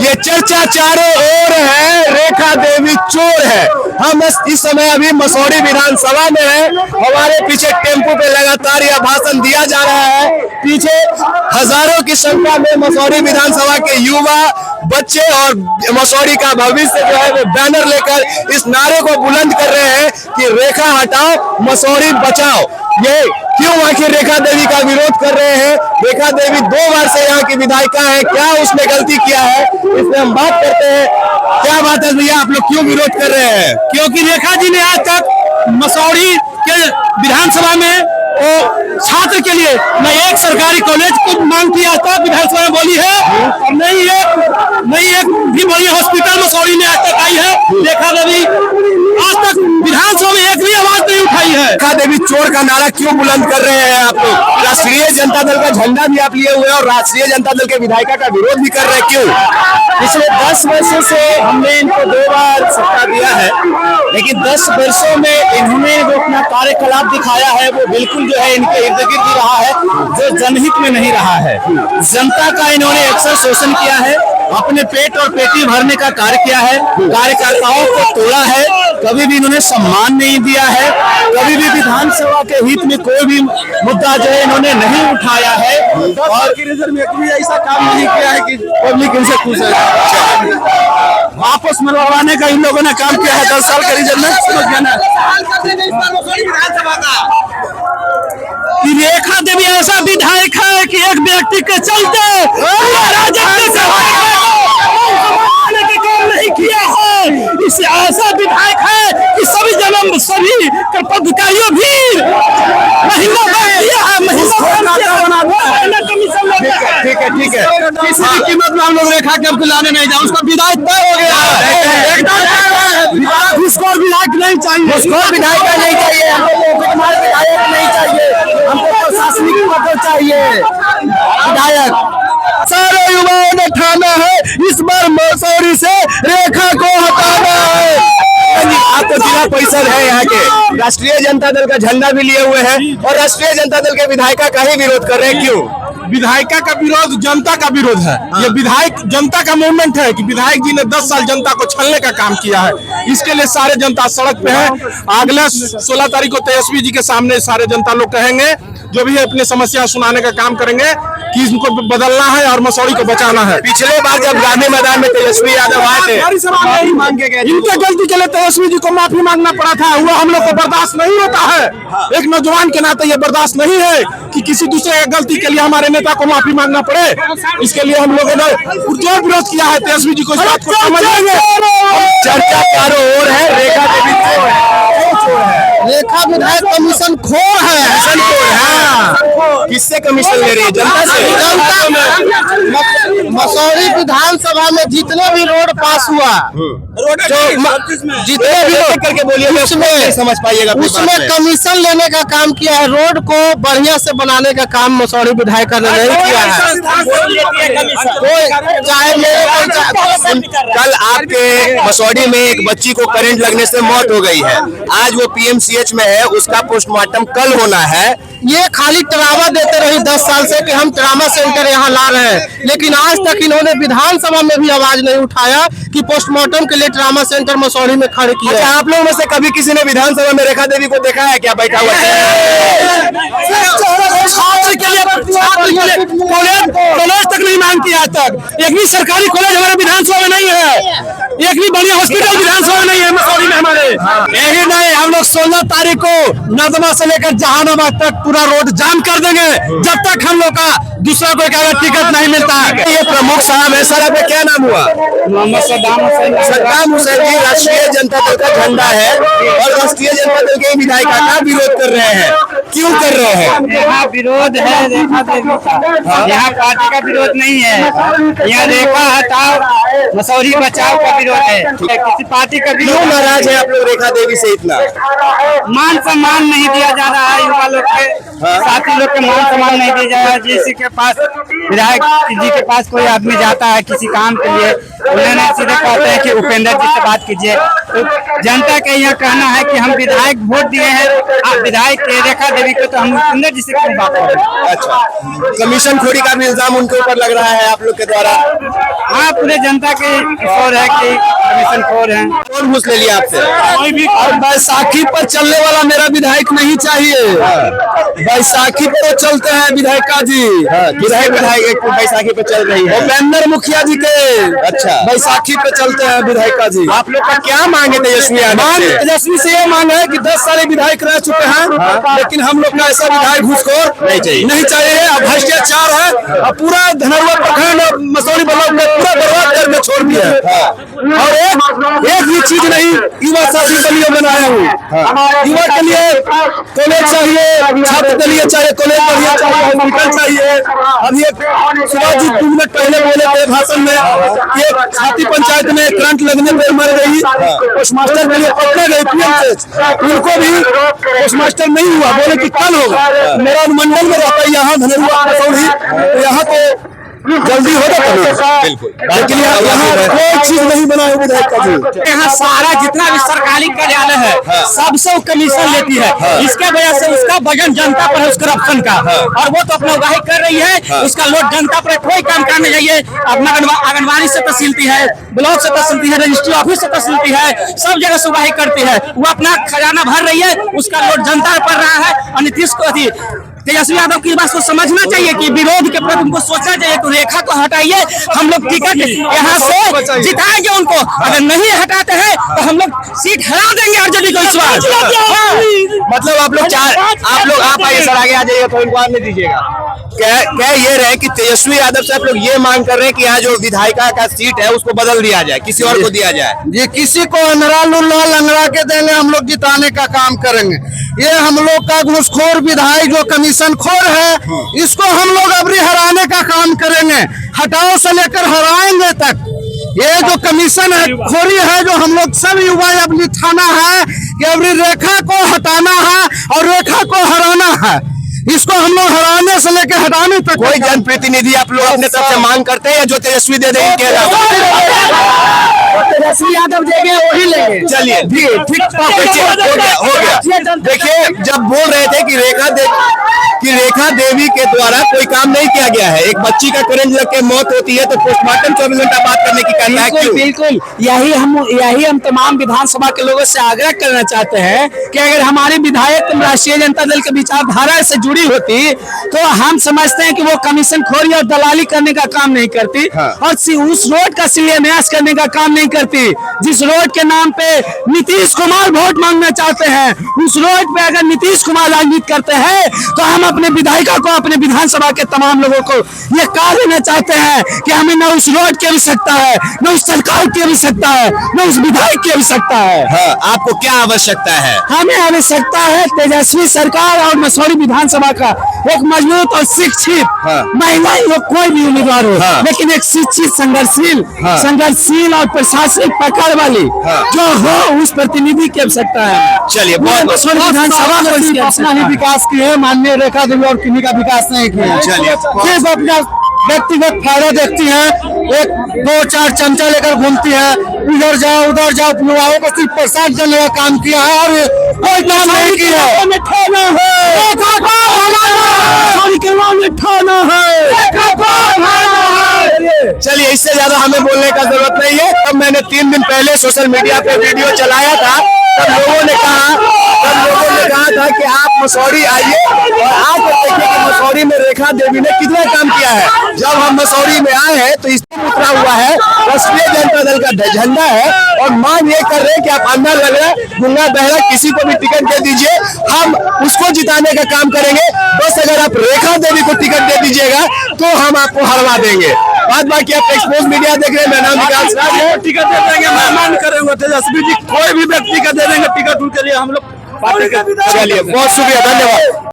ये चर्चा चारों ओर है, रेखा देवी चोर है। हम इस समय अभी मसौढ़ी विधानसभा में है। हमारे पीछे टेम्पो पे लगातार यह भाषण दिया जा रहा है। पीछे हजारों की संख्या में मसौढ़ी विधानसभा के युवा, बच्चे और मसौढ़ी का भविष्य जो है वो बैनर लेकर इस नारे को बुलंद कर रहे हैं कि रेखा हटाओ, मसौढ़ी बचाओ। ये क्यों आखिर रेखा देवी का विरोध कर रहे हैं? रेखा देवी 2 बार से यहाँ की विधायिका है, क्या उसने गलती किया है, इसमें हम बात करते हैं। क्या बात है भैया, आप लोग क्यों विरोध कर रहे हैं? क्योंकि रेखा जी ने आज तक मसौढ़ी के विधानसभा में छात्र के लिए न एक सरकारी कॉलेज को मांग की आज तक विधानसभा में बोली है, और नहीं एक भी बड़ी हॉस्पिटल मसौढ़ी में आज तक आई है। रेखा देवी आज तक विधानसभा में एक भी आवाज नहीं उठाई है। रेखा देवी चोर का नारा क्यों बुलंद कर रहे हैं आप लोग? राष्ट्रीय जनता दल का झंडा भी आप लिए हुए हैं और राष्ट्रीय जनता दल के विधायिका का विरोध भी कर रहे हैं, क्यों? पिछले 10 वर्षों से हमने इनको 2 बार सत्ता दिया है, लेकिन 10 वर्षों में इन्होंने जो अपना कार्यकलाप दिखाया है वो बिल्कुल जो है इनके इर्द गिर्द ही रहा है, जो जनहित में नहीं रहा है। जनता का इन्होंने अक्सर शोषण किया है, अपने पेट और पेटी भरने का कार्य किया है, कार्यकर्ताओं को तोड़ा है, कभी भी इन्होंने सम्मान नहीं दिया है, कभी भी विधानसभा के हित में कोई भी मुद्दा जो है इन्होंने नहीं उठाया है, और ऐसा काम नहीं किया है कि पब्लिक इनसे खुश है। आपस में लड़वाने का इन लोगों ने काम किया है 10 साल के रीजन में। समझ गया ना कि रेखा देवी ऐसा विधायक है कि एक व्यक्ति के चलते नहीं किया है। इस ऐसा विधायक है कि सभी जन्म सभी पदाधिकारियों भी ठीक है। किसी भी कीमत में हम लोग रेखा के अब लाने नहीं जाए, उसका विधायक तय हो गया है। घुसखोर विधायक नहीं चाहिए, घुसखोर विधायक नहीं चाहिए, हमको विधायक नहीं चाहिए, हमको प्रशासनिक पद चाहिए। विधायक सारे युवाओं ने ठाना है, इस बार मसौढ़ी से रेखा को हटाना है। आप तो जिला परिषद है यहाँ के, राष्ट्रीय जनता दल का झंडा भी लिए हुए हैं और राष्ट्रीय जनता दल के विधायिका का ही विरोध कर रहे हैं, क्यों? विधायिका का विरोध जनता का विरोध है। ये विधायक जनता का मूवमेंट है कि विधायक जी ने 10 साल जनता को छलने का काम किया है, इसके लिए सारे जनता सड़क पे है। अगले 16 तारीख को तेजस्वी जी के सामने सारे जनता लोग कहेंगे, जो भी अपनी समस्या सुनाने का काम करेंगे कि इनको बदलना है और मसौढ़ी को बचाना है। पिछले बार जब गांधी मैदान में तेजस्वी यादव आए थे, इनके गलती के लिए तेजस्वी जी को माफी मांगना पड़ा था, वो हम लोग को बर्दाश्त नहीं होता है। एक नौजवान के नाते ये बर्दाश्त नहीं है कि किसी दूसरे की गलती के लिए हमारे नेता को माफी मांगना पड़े। इसके लिए हम लोगों ने पुरजोर विरोध किया है। तेजस्वी जी को इस बात को समझेंगे। चर्चा चारों ओर है, रेखा देवी चोर है। रेखा विधायक कमीशन खोर है। किससे कमीशन ले रही है? जनता से। मसौढ़ी विधानसभा में जितने भी रोड पास हुआ, जितने भी करके बोलिए, उसमें समझ पाइएगा, उसमें कमीशन लेने का काम किया है। रोड को बढ़िया से बनाने का काम मसौढ़ी विधायक ने नहीं किया है। चाहे कल आपके मसौढ़ी में एक बच्ची को करंट लगने से मौत हो गई है, आज वो पीएमसीएच में है, उसका पोस्टमार्टम कल होना है। ये खाली ड्रामा देते रही 10 साल से कि हम ट्रामा सेंटर यहाँ ला रहे हैं, लेकिन आज तक इन्होंने विधानसभा में भी आवाज नहीं उठाया कि पोस्टमार्टम के लिए ट्रामा सेंटर मसौढ़ी में खड़े किया। अच्छा, आप लोगों में से कभी किसी ने विधानसभा में रेखा देवी को देखा है क्या बैठा हुआ? छात्र के लिए कॉलेज तक नहीं मांग किया आज तक। एक भी सरकारी कॉलेज हमारे विधानसभा में नहीं है, एक भी बढ़िया हॉस्पिटल विधानसभा में नहीं है मसौढ़ी में हमारे। यही नहीं, हम लोग 16 तारीख को नर्मदा से लेकर जहानाबाद तक पूरा रोड जाम कर देंगे, जब तक हम लोग का दूसरा कोई का टिकट नहीं मिलता है। ये प्रमुख साहब है, सर आपका क्या नाम हुआ? मोहम्मद सद्दाम हुसैन जी राष्ट्रीय जनता दल का झंडा है और राष्ट्रीय जनता दल के विधायिका का विरोध कर रहे हैं, क्यों कर रहे हैं? यहाँ विरोध है रेखा देवी का, यहाँ पार्टी का विरोध नहीं है, यहाँ रेखा हटाओ मसौढ़ी बचाओ का विरोध है, किसी पार्टी का विरोध। क्यों नाराज है आप लोग रेखा देवी से इतना? मान सम्मान नहीं दिया जा रहा है, युवा लोग के साथी लोग के मान सम्मान नहीं दिया जा रहा है। जिसके पास विधायक जी के पास कोई आदमी जाता है किसी काम के लिए, उन्होंने सीधे कहते हैं कि उपेंद्र जी से बात कीजिए, तो जनता का यह कहना है कि हम विधायक वोट दिए हैं, आप विधायक रेखा देवी को, तो हम सुंदर जी से क्यों बात करें। अच्छा, कमीशन खोरी का भी इल्जाम उनके ऊपर लग रहा है आप लोग के द्वारा। हाँ, पूरे जनता के शोर है कि कमीशन खोर है। कौन घूस ले लिया आपसे? और बैसाखी पर चलने वाला मेरा विधायक नहीं चाहिए। बैसाखी पर तो चलते हैं विधायिका जी। विधायक बैसाखी पे चल रही है। उपेंद्र मुखिया जी के अच्छा, बैसाखी पे चलते हैं विधायिका जी। आप लोग का क्या मांगे तेजस्वी यादव से? तेजस्वी से ये मांग है कि 10 सारे विधायक रह चुके हैं, लेकिन हम लोग का ऐसा विधायक घूसखोर नहीं चाहिए। अब भ्रष्टाचार है, अब पूरा धनरुआ प्रखंड और मसौरी ब्लॉक में पूरा बर्बाद करके छोड़ दिया है। और एक भी चीज नहीं युवा साथी के लिए बनाया हूँ। युवा के लिए कॉलेज चाहिए, छात्र के लिए चाहिए कॉलेज बढ़िया चाहिए, हॉस्पिटल चाहिए। अभी एक सुभाष जी 2 मिनट पहले बोले थे भाषण में कि एक छाती पंचायत में करंट लगने पर मर गई, पोस्टमास्टर के लिए पकड़े गए पीएम, उनको भी पोस्टमास्टर नहीं हुआ, बोले कि कल होगा। मेरा अनुमंडल में रहता है यहाँ धनरुआ मसौरी, तो यहाँ तो जल्दी होगा बिल्कुल, लेकिन यहाँ कोई चीज नहीं बना है विधायक का जी। यहाँ सारा जितना भी सरकारी कार्यालय है सबसे वो कमीशन लेती है। इसके वजह से उसका वजन जनता पर है, उस करप्शन का, और वो तो अपना उगाही कर रही है। उसका लोड जनता पर कोई काम करने जाइए, अपना आंगनबाड़ी से तहसीलती है, ब्लॉक से तहसीलती है, रजिस्ट्री ऑफिस से तहसीलती है, सब जगह से उगाही करती है। वो अपना खजाना भर रही है, उसका लोड जनता पर रहा है। और नीतीश को तेजस्वी यादव की बात को समझना चाहिए कि विरोध के प्रति उनको सोचना चाहिए कि रेखा को हटाइए, हम लोग टिकट यहाँ से जिताएंगे उनको। अगर नहीं हटाते हैं तो हम लोग सीट हरा देंगे आरजेडी को इस बार। मतलब आप आइए सर, आगे आ जाइए, तो इनको आने दीजिएगा। क्या ये रहे कि तेजस्वी यादव से आप लोग ये मांग कर रहे हैं कि यहाँ जो विधायिका का सीट है उसको बदल दिया जाए, किसी और को दिया जाए? ये किसी को अंधरा लुल्ला लंगड़ा के देंगे, हम लोग जिताने का काम करेंगे। ये हम लोग का घूसखोर विधायक जो कमीशन खोर है, इसको हम लोग अबरी हराने का काम करेंगे, हटाओ से लेकर हराएंगे तक। ये जो कमीशन है खोरी है, जो हम लोग सब युवा अब लिखाना है कि अबरी रेखा को हटाना है और रेखा को हराना है। इसको हम लोग हराने से लेकर हटाने तक। कोई जनप्रतिनिधि आप लोग अपने तरफ से मांग करते हैं या जो तेजस्वी दे देंगे? तेजस्वी यादव देंगे वही लेंगे। चलिए ठीक, हो गया। देखिए, जब बोल रहे थे कि रेखा देवी के द्वारा कोई काम नहीं किया गया है, एक बच्ची का करंट लग के मौत होती है तो पोस्टमार्टम 24 घंटा बात करने की कहना है। क्यों? बिल्कुल यही हम तमाम विधानसभा के लोगों से आग्रह करना चाहते हैं कि अगर हमारी विधायक राष्ट्रीय जनता दल के विचारधारा से जुड़ी होती तो हम समझते हैं कि वो कमीशन खोरी और दलाली करने का काम नहीं करती। और उस रोड का शिलान्यास करने का काम नहीं करती जिस रोड के नाम पे नीतीश कुमार वोट मांगना चाहते हैं। उस रोड पे अगर नीतीश कुमार राजनीति करते हैं तो हम अपने विधायिका को, अपने विधानसभा के तमाम लोगों को ये कह देना चाहते हैं कि हमें न उस रोड की आवश्यकता है, न उस सरकार की आवश्यकता है, न उस विधायक की आवश्यकता है। आपको क्या आवश्यकता है? हमें आवश्यकता है तेजस्वी सरकार और मसौरी विधानसभा का एक मजबूत और शिक्षित महिला हो, कोई भी उम्मीदवार हो, लेकिन एक शिक्षित संघर्षशील और प्रशासनिक पकड़ वाली जो हो, उस प्रतिनिधि की आवश्यकता है। चलिए, मसौरी विधानसभा को अपना ही विकास किए हैं, माननीय रेखा देवी और किन्हीं का विकास नहीं किया। चलिए, सिर्फ अपना व्यक्तिगत फायदा देखती हैं, एक 2-4 चमचा लेकर घूमती है, इधर जाओ उधर जाओ, युवाओं को सिर्फ प्रसाद देने का काम किया है और कोई काम नहीं किया है। चलिए, इससे ज्यादा हमें बोलने का जरूरत नहीं है। तब मैंने 3 दिन पहले सोशल मीडिया पे वीडियो चलाया था, तब लोगों ने कहा था कि आप मसौरी आइए और आकर देखिए कि मसौरी में रेखा देवी ने कितना काम किया है। जब हम मसौरी में आए हैं तो इसमें उतरा हुआ है राष्ट्रीय जनता दल का झंडा है और मांग ये कर रहे हैं कि आप अंदर लग रहे गुंगा बहरा किसी को भी टिकट दे दीजिए, हम उसको जिताने का काम करेंगे। बस अगर आप रेखा देवी को टिकट दे दीजिएगा तो हम आपको हरवा देंगे। बाद बाकी आप एक्सपोज मीडिया देख रहे हैं, मेरा नाम विकास राज है। टिकट दे देंगे, मेहमान करेंगे तेजस्वी जी, कोई भी व्यक्ति का दे देंगे टिकट, उनके लिए हम लोग। चलिए, बहुत शुक्रिया, धन्यवाद।